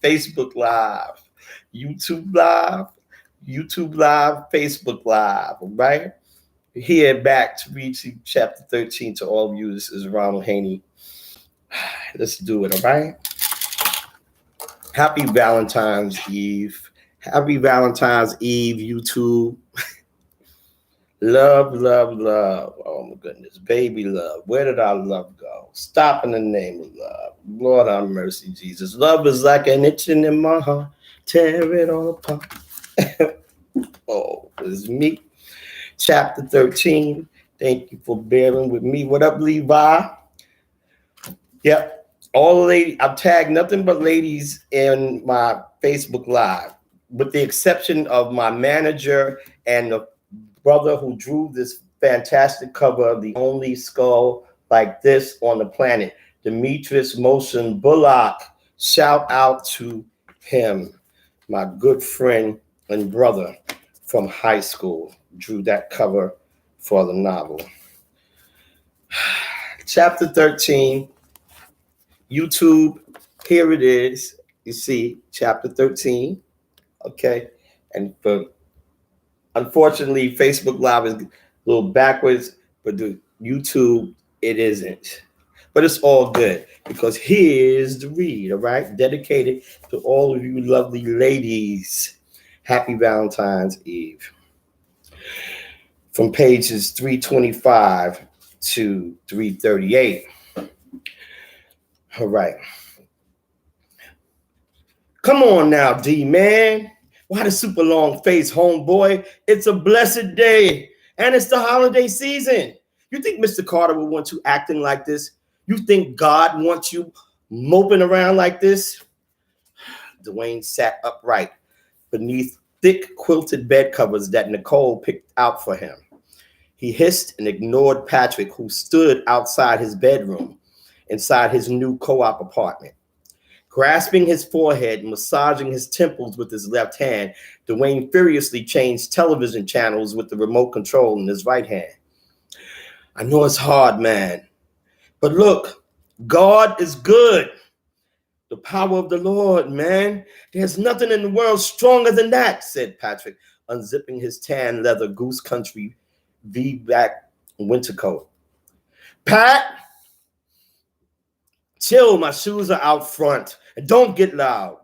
Facebook Live, YouTube Live, YouTube Live, Facebook Live, all right? Here back to read chapter 13 to all of you. This is Ronald Haynie. Let's do it, all right? Happy Valentine's Eve. Happy Valentine's Eve, YouTube. Love, love, love. Oh my goodness. Baby love. Where did our love go? Stop in the name of love. Lord have mercy, Jesus. Love is like an itching in my heart. Tear it all apart. Oh, it's me. Chapter 13. Thank you for bearing with me. What up, Levi? Yep. All the ladies, I've tagged nothing but ladies in my Facebook Live, with the exception of my manager and the brother who drew this fantastic cover, the only skull like this on the planet, Demetrius Motion Bullock. Shout out to him, my good friend and brother from high school, drew that cover for the novel. Chapter 13, YouTube, here it is. You see, chapter 13, okay? And for unfortunately, Facebook Live is a little backwards, but the YouTube, it isn't. But it's all good because here's the read, all right? Dedicated to all of you lovely ladies. Happy Valentine's Eve. From pages 325 to 338. All right. Come on now, D, man. Why the super long face, homeboy? It's a blessed day, and it's the holiday season. You think Mr. Carter would want you acting like this? You think God wants you moping around like this? Dwayne sat upright beneath thick quilted bed covers that Nicole picked out for him. He hissed and ignored Patrick, who stood outside his bedroom, inside his new co-op apartment. Grasping his forehead and massaging his temples with his left hand, Dwayne furiously changed television channels with the remote control in his right hand. I know it's hard, man, but look, God is good. The power of the Lord, man. There's nothing in the world stronger than that, said Patrick, unzipping his tan leather Goose Country V-back winter coat. Pat, chill, my shoes are out front. And don't get loud,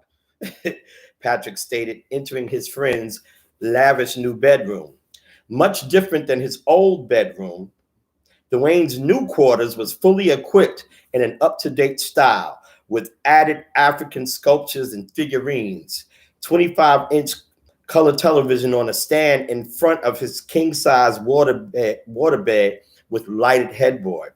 Patrick stated, entering his friend's lavish new bedroom. Much different than his old bedroom, Dwayne's new quarters was fully equipped in an up-to-date style with added African sculptures and figurines, 25-inch color television on a stand in front of his king-size waterbed with lighted headboard.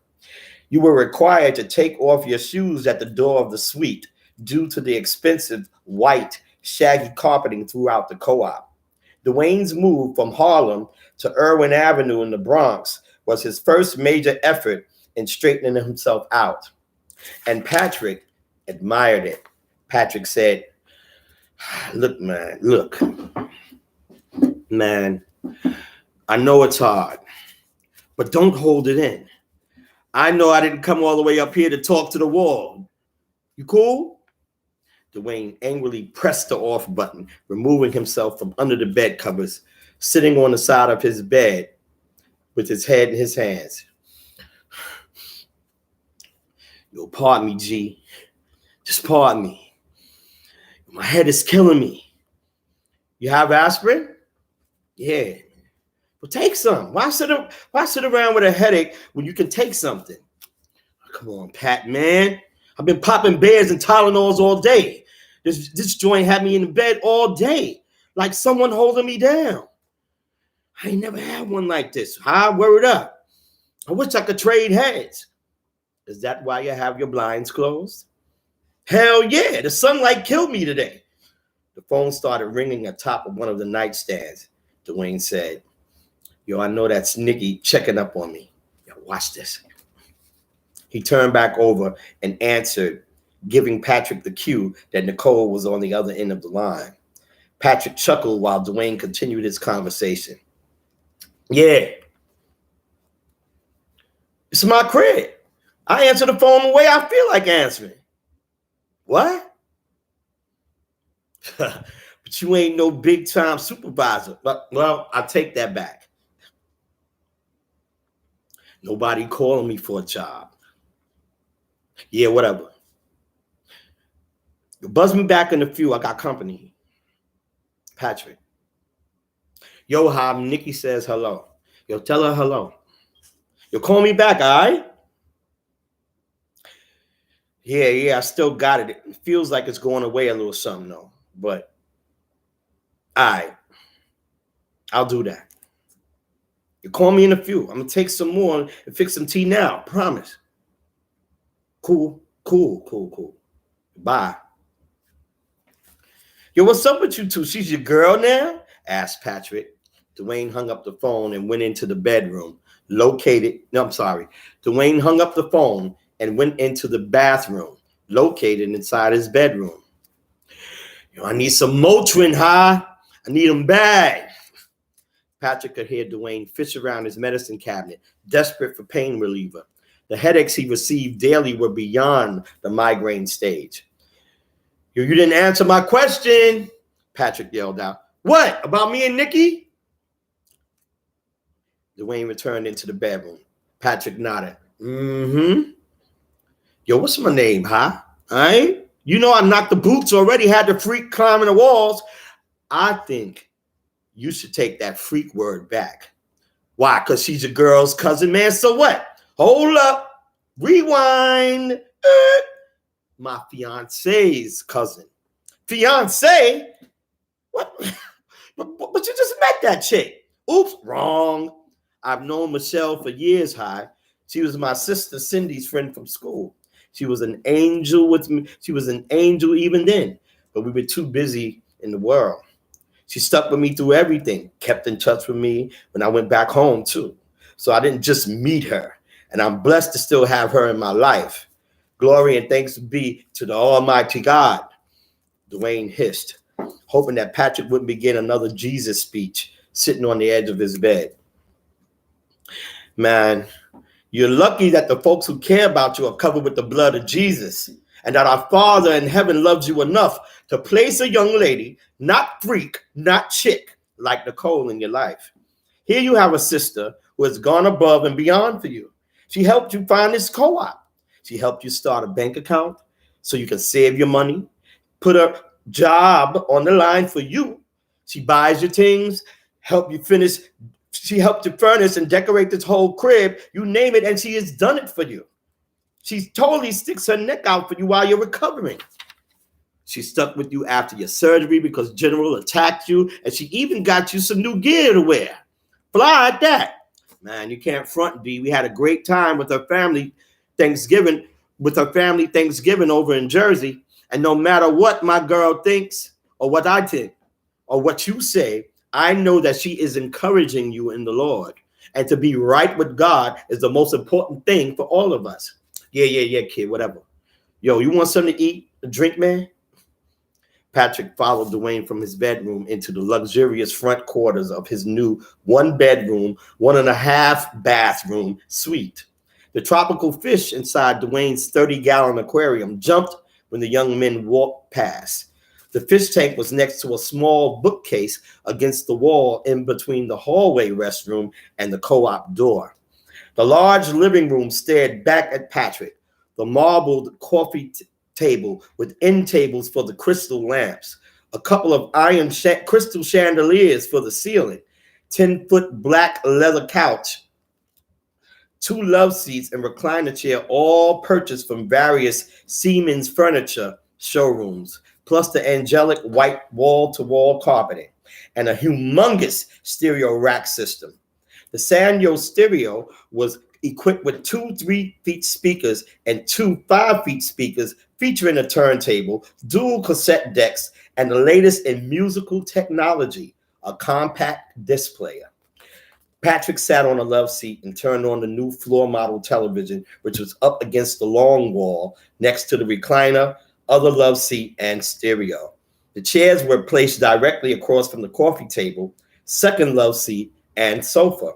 You were required to take off your shoes at the door of the suite due to the expensive white shaggy carpeting throughout the co-op. Dwayne's move from Harlem to Irwin Avenue in the Bronx was his first major effort in straightening himself out. And Patrick admired it. Patrick said, look, man, I know it's hard, but don't hold it in. I know I didn't come all the way up here to talk to the wall. You cool? Dwayne angrily pressed the off button, removing himself from under the bed covers, sitting on the side of his bed with his head in his hands. Yo, pardon me, G. Just pardon me. My head is killing me. You have aspirin? Yeah. Well, take some. Why sit around with a headache when you can take something? Come on, Pat, man. I've been popping bears and Tylenols all day. This joint had me in bed all day, like someone holding me down. I ain't never had one like this. Huh? Word up. I wish I could trade heads. Is that why you have your blinds closed? Hell yeah, the sunlight killed me today. The phone started ringing atop of one of the nightstands. Dwayne said, yo, I know that's Nikki checking up on me. Yo, watch this. He turned back over and answered, giving Patrick the cue that Nicole was on the other end of the line. Patrick chuckled while Dwayne continued his conversation. Yeah. It's my crib. I answer the phone the way I feel like answering. What? But you ain't no big time supervisor. But well, I take that back. Nobody calling me for a job. Yeah, whatever. Buzz me back in a few. I got company. Patrick. Yo, hi, Nikki says hello. Yo, tell her hello. Yo, call me back, all right? Yeah, I still got it. It feels like it's going away a little something, though. But, all right. I'll do that. You call me in a few. I'm going to take some more and fix some tea now. Promise. Cool. Bye. Yo, what's up with you two? She's your girl now? Asked Patrick. Dwayne hung up the phone and went into the bedroom. Dwayne hung up the phone and went into the bathroom, located inside his bedroom. Yo, I need some Motrin, huh? I need them bad. Patrick could hear Dwayne fish around his medicine cabinet, desperate for pain reliever. The headaches he received daily were beyond the migraine stage. Yo, you didn't answer my question, Patrick yelled out. What, about me and Nikki? Dwayne returned into the bedroom. Patrick nodded. Mm-hmm. Yo, what's my name, huh? All right? You know I knocked the boots already, had the freak climbing the walls. I think you should take that freak word back. Why? Because she's your girl's cousin, man. So what? Hold up. Rewind. My fiance's cousin. Fiance? What? But you just met that chick. Oops, wrong. I've known Michelle for years, Hi. She was my sister Cindy's friend from school. She was an angel with me. She was an angel even then, but we were too busy in the world. She stuck with me through everything, kept in touch with me when I went back home too. So I didn't just meet her, and I'm blessed to still have her in my life. Glory and thanks be to the Almighty God, Dwayne hissed, hoping that Patrick wouldn't begin another Jesus speech sitting on the edge of his bed. Man, you're lucky that the folks who care about you are covered with the blood of Jesus, and that our Father in heaven loves you enough to place a young lady, not freak, not chick, like Nicole in your life. Here you have a sister who has gone above and beyond for you. She helped you find this co-op. She helped you start a bank account so you can save your money, put a job on the line for you. She buys your things, help you finish. She helped you furnish and decorate this whole crib. You name it, and she has done it for you. She totally sticks her neck out for you while you're recovering. She stuck with you after your surgery because General attacked you, and she even got you some new gear to wear. Fly at that. Man, you can't front, D. We had a great time with her family Thanksgiving over in Jersey. And no matter what my girl thinks or what I think or what you say, I know that she is encouraging you in the Lord. And to be right with God is the most important thing for all of us. Yeah, kid, whatever. Yo, you want something to eat, a drink, man? Patrick followed Dwayne from his bedroom into the luxurious front quarters of his new 1-bedroom, 1.5 bathroom suite. The tropical fish inside Dwayne's 30-gallon aquarium jumped when the young men walked past. The fish tank was next to a small bookcase against the wall in between the hallway restroom and the co-op door. The large living room stared back at Patrick, the marbled coffee table with end tables for the crystal lamps, a couple of iron crystal chandeliers for the ceiling, 10-foot black leather couch, 2 love seats and recliner chair, all purchased from various Siemens furniture showrooms, plus the angelic white wall-to-wall carpeting, and a humongous stereo rack system. The Sanyo stereo was equipped with 2 3-feet speakers and 2 5-feet speakers, featuring a turntable, dual cassette decks, and the latest in musical technology, a compact disc player. Patrick sat on a love seat and turned on the new floor model television, which was up against the long wall next to the recliner, other love seat, and stereo. The chairs were placed directly across from the coffee table, second love seat, and sofa.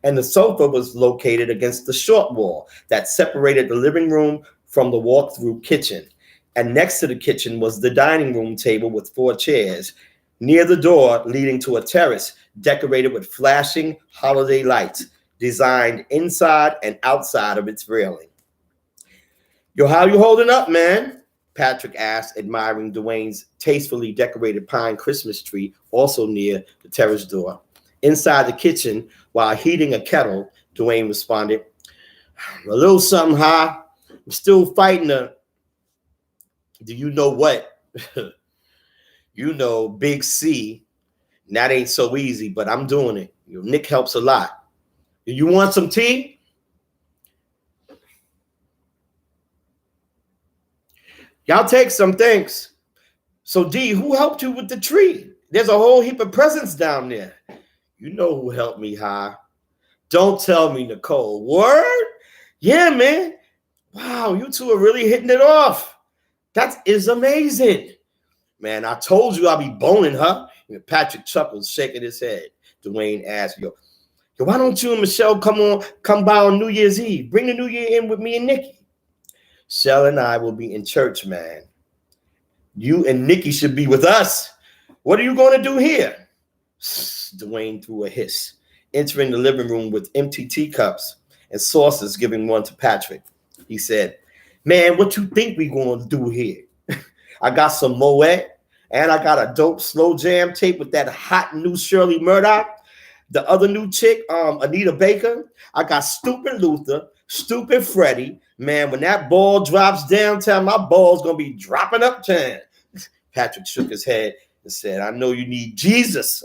And the sofa was located against the short wall that separated the living room from the walk-through kitchen. And next to the kitchen was the dining room table with 4 chairs, near the door leading to a terrace decorated with flashing holiday lights, designed inside and outside of its railing. Yo, how you holding up, man? Patrick asked, admiring Dwayne's tastefully decorated pine Christmas tree, also near the terrace door. Inside the kitchen, while heating a kettle, Dwayne responded, a little something high. I'm still fighting a, do you know what? You know, Big C. And that ain't so easy, but I'm doing it. You know, Nick helps a lot. Do you want some tea? Y'all take some, thanks. So, D, who helped you with the tree? There's a whole heap of presents down there. You know who helped me, High. Don't tell me, Nicole. Word? Yeah, man. Wow, you two are really hitting it off. That is amazing. Man, I told you I'll be boning her. And Patrick chuckles, shaking his head. Dwayne asked, yo, why don't you and Michelle come by on New Year's Eve? Bring the New Year in with me and Nikki. Shell and I will be in church, man. You and Nikki should be with us. What are you going to do here? Dwayne threw a hiss, entering the living room with empty teacups and saucers, giving one to Patrick. He said, man, what you think we going to do here? I got some Moet, and I got a dope slow jam tape with that hot new Shirley Murdoch. The other new chick, Anita Baker. I got Stupid Luther, Stupid Freddie. Man, when that ball drops downtown, my ball's going to be dropping uptown. Patrick shook his head and said, I know you need Jesus.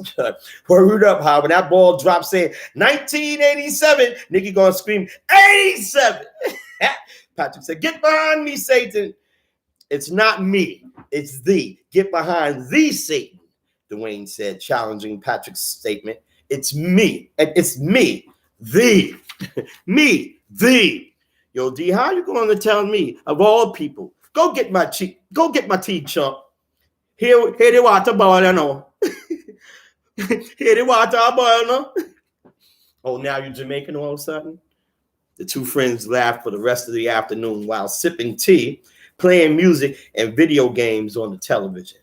Word up, how when that ball drops saying 1987, Nikki going to scream, 87. Patrick said, get behind me, Satan. It's not me. It's thee. Get behind thee, Satan, Dwayne said, challenging Patrick's statement. It's me. It's me. Thee. Me. Thee. Yo, D, how you going to tell me, of all people, go get my tea, chump. Here the water boil, you know. Here the water boil, no. Oh, now you're Jamaican all of a sudden? The two friends laughed for the rest of the afternoon while sipping tea, playing music and video games on the television.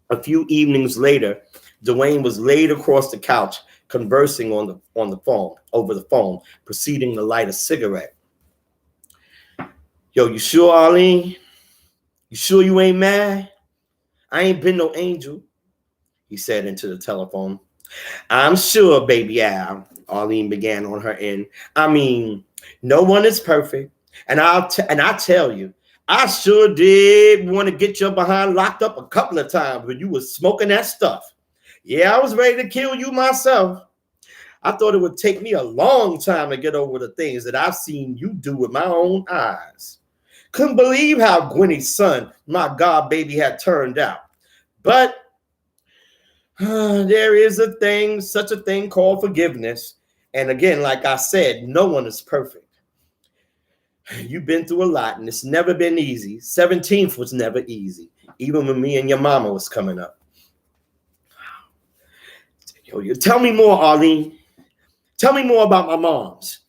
A few evenings later, Dwayne was laid across the couch, conversing on the phone, proceeding to light a cigarette. Yo, you sure, Arlene? You sure you ain't mad? I ain't been no angel, he said into the telephone. I'm sure, baby Al, Arlene began on her end. I mean, no one is perfect. And I tell you, I sure did want to get your behind locked up a couple of times when you was smoking that stuff. Yeah, I was ready to kill you myself. I thought it would take me a long time to get over the things that I've seen you do with my own eyes. Couldn't believe how Gwenny's son, my god baby, had turned out. But there is such a thing called forgiveness. And again, like I said, no one is perfect. You've been through a lot, and it's never been easy. 17th was never easy, even when me and your mama was coming up. Yo, tell me more, Arlene. Tell me more about my moms.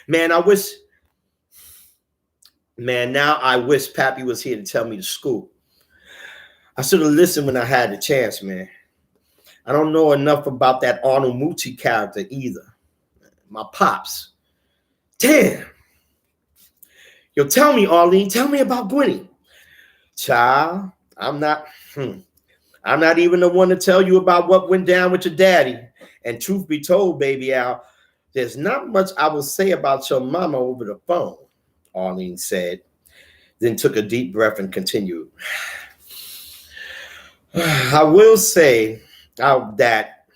Man, now I wish Pappy was here to tell me the scoop. I should have listened when I had the chance, man. I don't know enough about that Arnold Mucci character either. My pops. Damn. Yo, tell me, Arlene. Tell me about Gwenny. Child, I'm not even the one to tell you about what went down with your daddy. And truth be told, baby Al, there's not much I will say about your mama over the phone, Arlene said, then took a deep breath and continued. I will say that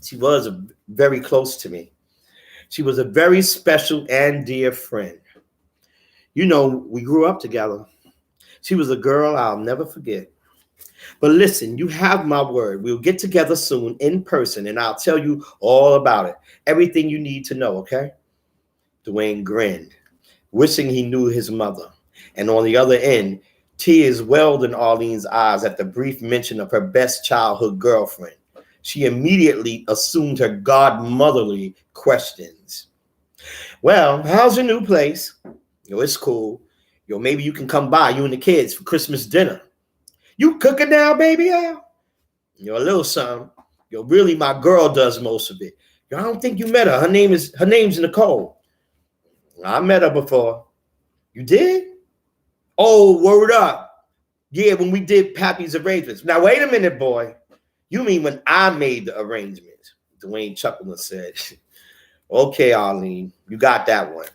she was very close to me. She was a very special and dear friend. You know, we grew up together. She was a girl I'll never forget. But listen, you have my word. We'll get together soon in person, and I'll tell you all about it. Everything you need to know, okay? Dwayne grinned, wishing he knew his mother. And on the other end, tears welled in Arlene's eyes at the brief mention of her best childhood girlfriend. She immediately assumed her godmotherly questions. Well, how's your new place? Yo, it's cool. Yo, maybe you can come by, you and the kids, for Christmas dinner. You cooking now, baby Al? Yo, a little something. Yo, really, my girl does most of it. Yo, I don't think you met her. Her name's Nicole. I met her before. You did? Oh, word up. Yeah, when we did Pappy's arrangements. Now, wait a minute, boy. You mean when I made the arrangements? Dwayne chuckling said. Okay, Arlene, you got that one.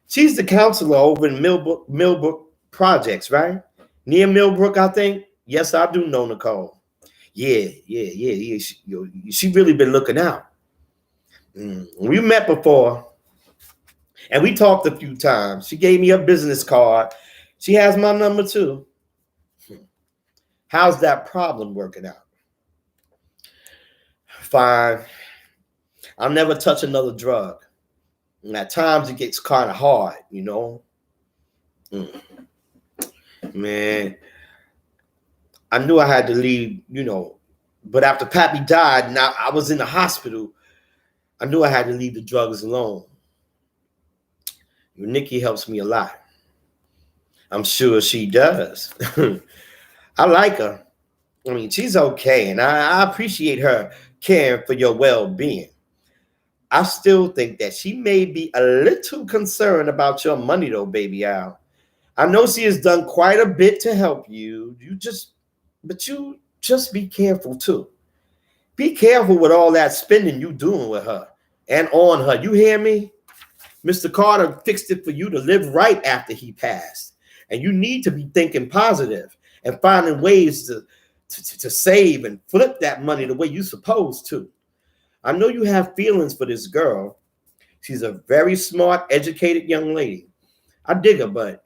She's the counselor over in Millbrook Projects, right? Near Millbrook, I think. Yes, I do know Nicole. Yeah. She really been looking out. We met before, and we talked a few times. She gave me a business card. She has my number too. How's that problem working out? Fine. I'll never touch another drug. And at times it gets kind of hard, you know. Man, I knew I had to leave, you know. But after Pappy died and I was in the hospital, I knew I had to leave the drugs alone. Nikki helps me a lot. I'm sure she does. I like her. I mean, she's okay, and I appreciate her caring for your well-being. I still think that she may be a little concerned about your money, though, baby Al. I know she has done quite a bit to help you. But you just be careful, too. Be careful with all that spending you doing with her and on her. You hear me? Mr. Carter fixed it for you to live right after he passed. And you need to be thinking positive and finding ways to save and flip that money the way you're supposed to. I know you have feelings for this girl. She's a very smart, educated young lady. I dig her, but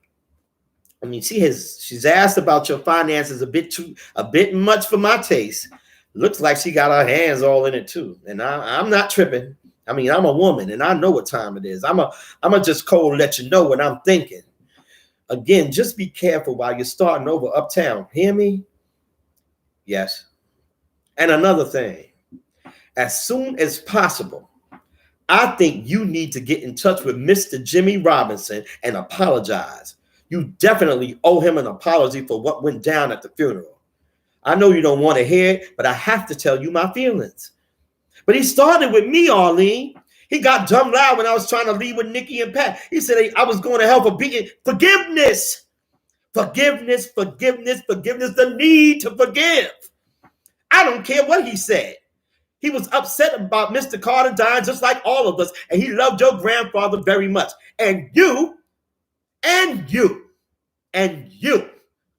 I mean, she's asked about your finances a bit much for my taste. Looks like she got her hands all in it too. And I'm not tripping. I mean, I'm a woman and I know what time it is. I'm just cold let you know what I'm thinking. Again, just be careful while you're starting over uptown. Hear me? Yes. And another thing, as soon as possible, I think you need to get in touch with Mr. Jimmy Robinson and apologize. You definitely owe him an apology for what went down at the funeral. I know you don't want to hear it, but I have to tell you my feelings. But he started with me, Arlene. He got dumb loud when I was trying to leave with Nikki and Pat. He said I was going to help her beat forgiveness. Forgiveness, the need to forgive. I don't care what he said. He was upset about Mr. Carter dying just like all of us, and he loved your grandfather very much. And you,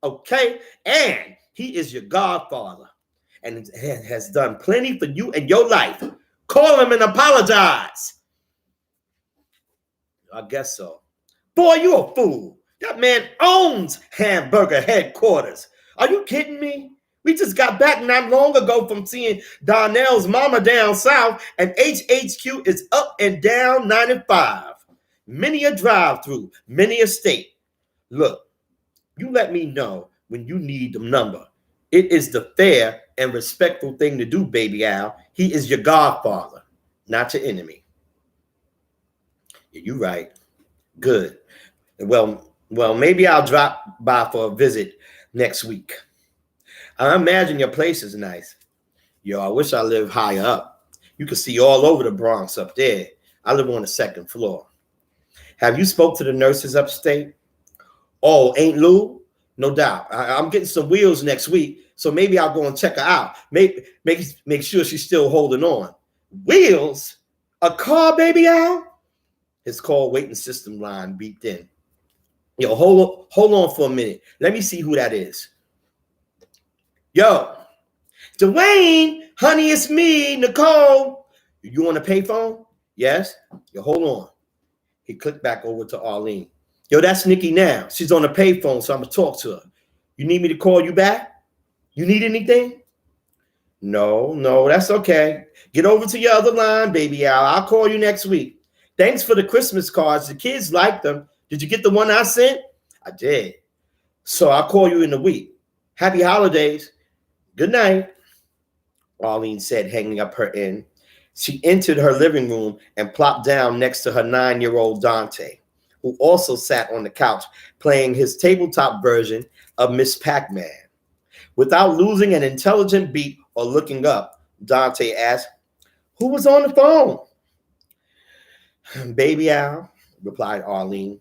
okay? And he is your godfather and has done plenty for you in your life. Call him and apologize. I guess so. Boy, you a fool. That man owns Hamburger headquarters. Are you kidding me? We just got back not long ago from seeing Donnell's mama down south, and HHQ is up and down 95. Many a drive-through, many a state. Look, you let me know when you need the number. It is the fair and respectful thing to do, baby Al. He is your godfather, not your enemy. Yeah, you right. Good. Well, maybe I'll drop by for a visit next week. I imagine your place is nice. Yo, I wish I lived higher up. You can see all over the Bronx up there. I live on the second floor. Have you spoke to the nurses upstate? Oh, ain't Lou? No doubt. I'm getting some wheels next week, so maybe I'll go and check her out. Make sure she's still holding on. Wheels? A car, baby Al? His call waiting system line beeped in. Yo, hold on for a minute. Let me see who that is. Yo, Dwayne, honey, it's me, Nicole. You on the payphone? Yes. Yo, hold on. He clicked back over to Arlene. Yo, that's Nikki now. She's on the payphone, so I'm going to talk to her. You need me to call you back? You need anything? No, that's okay. Get over to your other line, baby Al. I'll call you next week. Thanks for the Christmas cards. The kids liked them. Did you get the one I sent? I did. So I'll call you in a week. Happy holidays. Good night, Arlene said, hanging up her end. She entered her living room and plopped down next to her 9-year-old Dante. who also sat on the couch playing his tabletop version of Miss Pac-Man. Without losing an intelligent beat or looking up, Dante asked, "Who was on the phone?" "Baby Al," replied Arlene.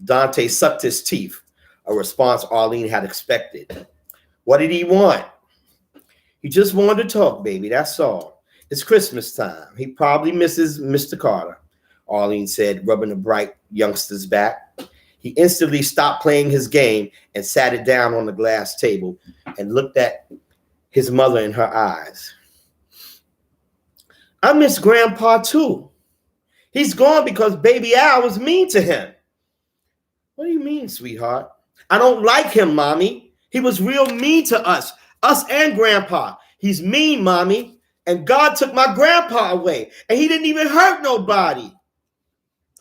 Dante sucked his teeth, a response Arlene had expected. "What did he want?" "He just wanted to talk, baby, that's all. It's Christmas time. He probably misses Mr. Carter," Arlene said, rubbing the bright youngster's back. He instantly stopped playing his game and sat it down on the glass table and looked at his mother in her eyes. "I miss Grandpa too. He's gone because Baby Al was mean to him." "What do you mean, sweetheart?" "I don't like him, Mommy. He was real mean to us and Grandpa. He's mean, Mommy. And God took my grandpa away, and he didn't even hurt nobody."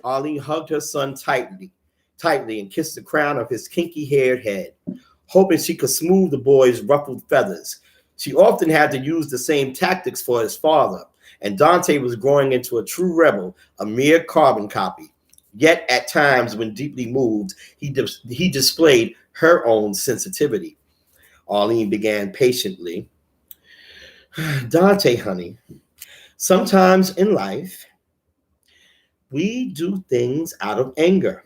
Arlene hugged her son tightly and kissed the crown of his kinky-haired head, hoping she could smooth the boy's ruffled feathers. She often had to use the same tactics for his father, and Dante was growing into a true rebel, a mere carbon copy. Yet at times, when deeply moved, he displayed her own sensitivity. Arlene began patiently. "Dante, honey, sometimes in life, we do things out of anger.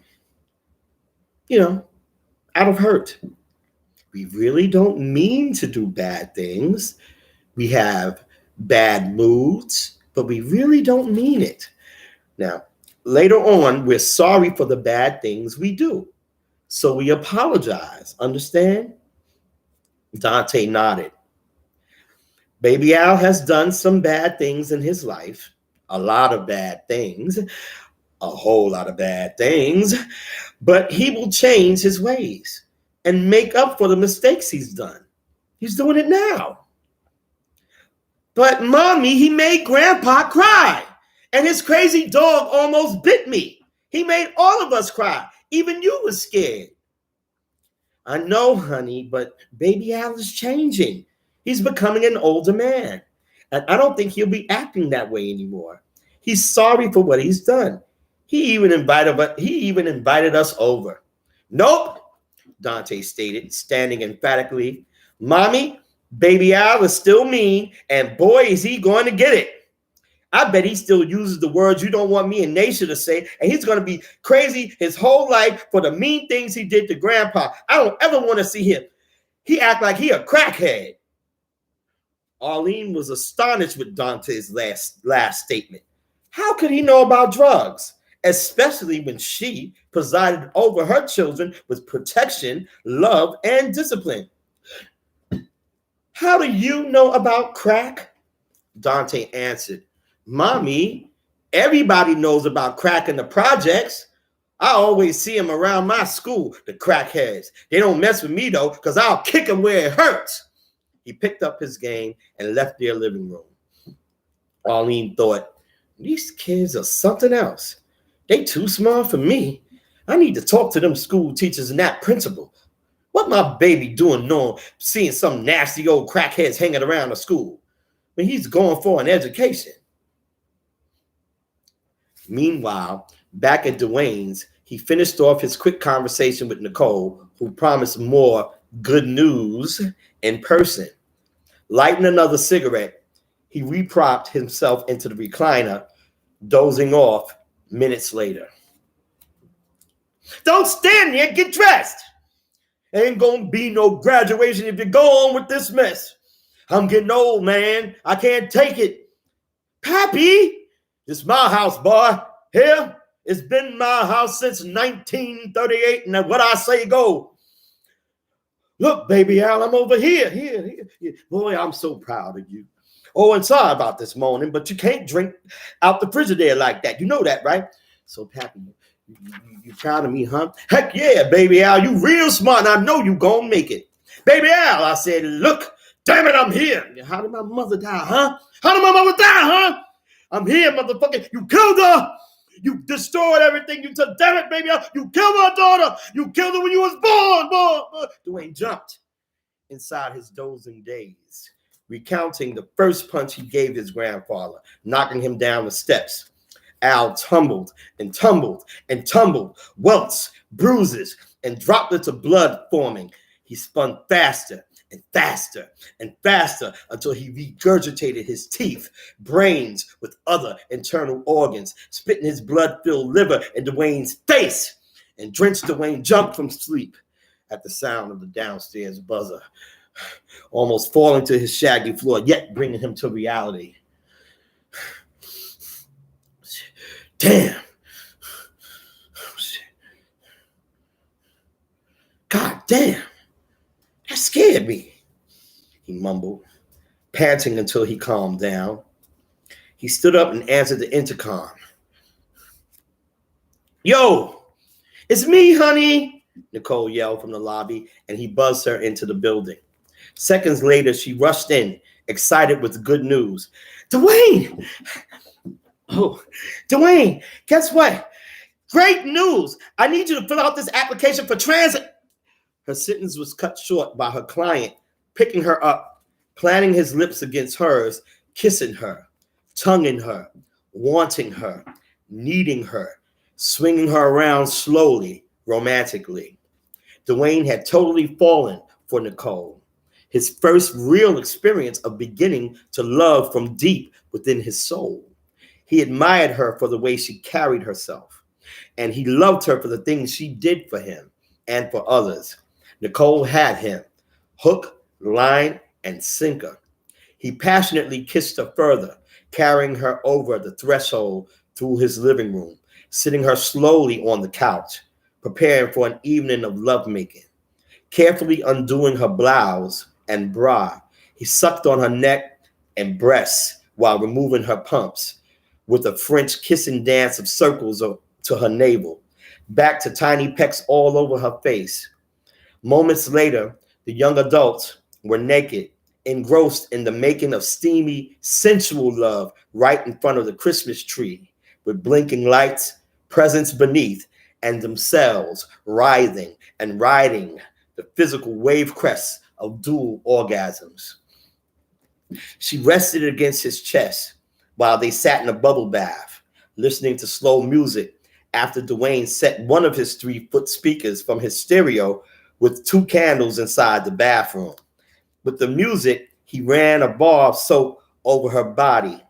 Out of hurt. We really don't mean to do bad things. We have bad moods, but we really don't mean it. Now, later on, we're sorry for the bad things we do. So we apologize. Understand?" Dante nodded. "Baby Al has done some bad things in his life. A lot of bad things. A whole lot of bad things. But he will change his ways and make up for the mistakes he's done. He's doing it now." "But Mommy, he made Grandpa cry. And his crazy dog almost bit me. He made all of us cry. Even you were scared." "I know, honey, but Baby Al is changing. He's becoming an older man. And I don't think he'll be acting that way anymore. He's sorry for what he's done. He even invited us over." "Nope," Dante stated, standing emphatically. "Mommy, Baby Al is still mean, and boy, is he going to get it. I bet he still uses the words you don't want me and Naisha to say, and he's going to be crazy his whole life for the mean things he did to Grandpa. I don't ever want to see him. He act like he a crackhead." Arlene was astonished with Dante's last statement. How could he know about drugs, especially when she presided over her children with protection, love, and discipline? "How do you know about crack?" Dante answered. "Mommy, everybody knows about crack in the projects. I always see them around my school, the crackheads. They don't mess with me, though, because I'll kick them where it hurts." He picked up his game and left their living room. Arlene thought, these kids are something else. They too smart for me. I need to talk to them school teachers and that principal. What my baby doing knowing, seeing some nasty old crackheads hanging around the school when he's going for an education? Meanwhile, back at Dwayne's, he finished off his quick conversation with Nicole, who promised more good news in person. Lighting another cigarette, he repropped himself into the recliner, dozing off minutes later. "Don't stand there, get dressed. Ain't gonna be no graduation if you go on with this mess. I'm getting old, man. I can't take it. Pappy, it's my house, boy. Here, it's been my house since 1938, and what I say go. Look, baby Al, I'm over here. Here. Boy, I'm so proud of you. Oh, and sorry about this morning, but you can't drink out the Frigidaire like that. You know that, right? So, Pappy, you proud of me, huh? Heck yeah, baby Al, you real smart, and I know you gonna make it. Baby Al, I said, look, damn it, I'm here. How did my mother die, huh? How did my mother die, huh? I'm here, motherfucker. You killed her. You destroyed everything you took. Damn it, baby Al, you killed my daughter. You killed her when you was born. Dwayne jumped inside his dozing days, recounting the first punch he gave his grandfather, knocking him down the steps. Al tumbled and tumbled and tumbled, welts, bruises, and droplets of blood forming. He spun faster and faster and faster until he regurgitated his teeth, brains with other internal organs, spitting his blood-filled liver in Dwayne's face, and drenched Dwayne jumped from sleep at the sound of the downstairs buzzer, almost falling to his shaggy floor, yet bringing him to reality. Damn. God damn. That scared me, he mumbled, panting until he calmed down. He stood up and answered the intercom. Yo, it's me, honey, Nicole yelled from the lobby, and he buzzed her into the building. Seconds later, she rushed in, excited with good news. Dwayne! Oh, Dwayne, guess what? Great news! I need you to fill out this application for transit. Her sentence was cut short by her client picking her up, planting his lips against hers, kissing her, tonguing her, wanting her, needing her, swinging her around slowly, romantically. Dwayne had totally fallen for Nicole, his first real experience of beginning to love from deep within his soul. He admired her for the way she carried herself, and he loved her for the things she did for him and for others. Nicole had him, hook, line, and sinker. He passionately kissed her further, carrying her over the threshold through his living room, sitting her slowly on the couch, preparing for an evening of lovemaking. Carefully undoing her blouse and bra, he sucked on her neck and breasts while removing her pumps, with a French kissing dance of circles to her navel, back to tiny pecks all over her face. Moments later, the young adults were naked, engrossed in the making of steamy, sensual love right in front of the Christmas tree, with blinking lights, presents beneath, and themselves writhing and riding the physical wave crests of dual orgasms. She rested against his chest while they sat in a bubble bath, listening to slow music after Dwayne set one of his 3-foot speakers from his stereo with 2 candles inside the bathroom. With the music, he ran a bar of soap over her body,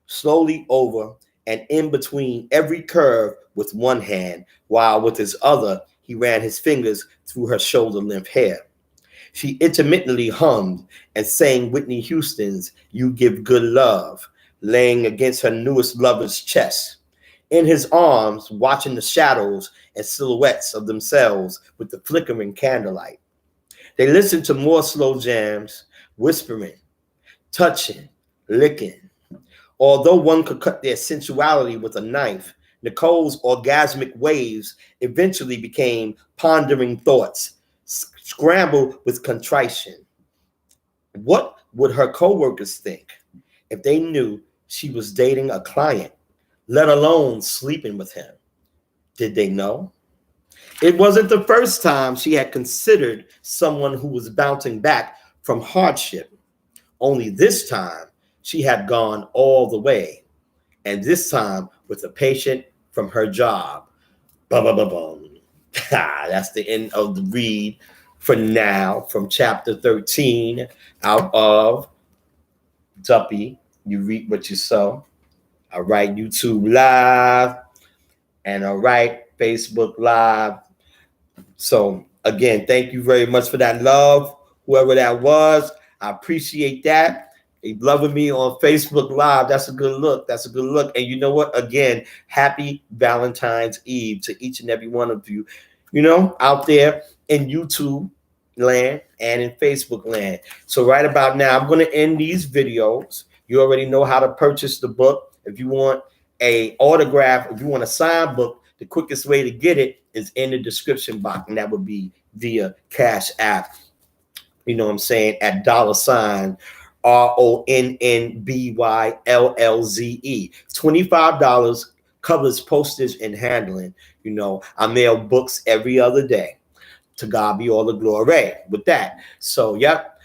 slowly over and in between every curve with one hand, while with his other, he ran his fingers through her shoulder-length hair. She intermittently hummed and sang Whitney Houston's "You Give Good Love," laying against her newest lover's chest. In his arms, watching the shadows and silhouettes of themselves with the flickering candlelight. They listened to more slow jams, whispering, touching, licking. Although one could cut their sensuality with a knife, Nicole's orgasmic waves eventually became pondering thoughts, scrambled with contrition. What would her coworkers think if they knew she was dating a client, let alone sleeping with him? Did they know? It wasn't the first time she had considered someone who was bouncing back from hardship. Only this time, she had gone all the way, and this time with a patient from her job. Bum. That's the end of the read for now from chapter 13 out of Duppy. You reap what you sow. All right, YouTube Live, and all right, Facebook Live. So again, thank you very much for that love, whoever that was. I appreciate that. They loving me on Facebook Live. That's a good look. That's a good look. And you know what? Again, happy Valentine's Eve to each and every one of you, out there in YouTube land and in Facebook land. So right about now, I'm going to end these videos. You already know how to purchase the book. If you want a autograph, if you want a signed book, the quickest way to get it is in the description box, and that would be via Cash App. You know what I'm saying? At $RonNBYLLZE. $25 covers postage and handling. I mail books every other day. To God be all the glory with that. So, yep.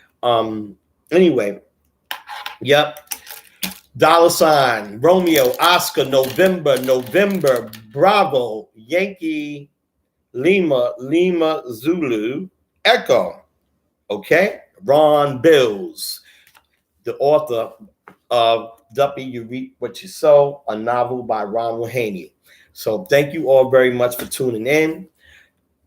Anyway, yep. $ Romeo, Oscar, November, Bravo, Yankee, Lima, Zulu, Echo. Okay? Ronnbyllze, the author of Duppy, You Reap What You Sow, a novel by Ronald Haynie. So thank you all very much for tuning in.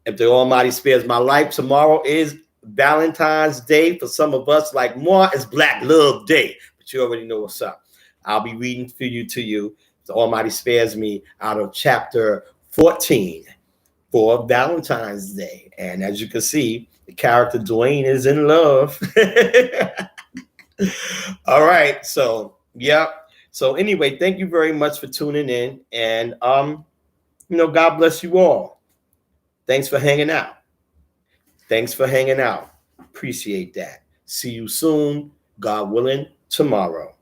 If the Almighty spares my life, tomorrow is Valentine's Day. For some of us, like more, it's Black Love Day. But you already know what's up. I'll be reading for you to you. If the Almighty spares me, out of chapter 14 for Valentine's Day. And as you can see, the character Dwayne is in love. All right. So, yeah. So anyway, thank you very much for tuning in. And, God bless you all. Thanks for hanging out. Appreciate that. See you soon, God willing, tomorrow.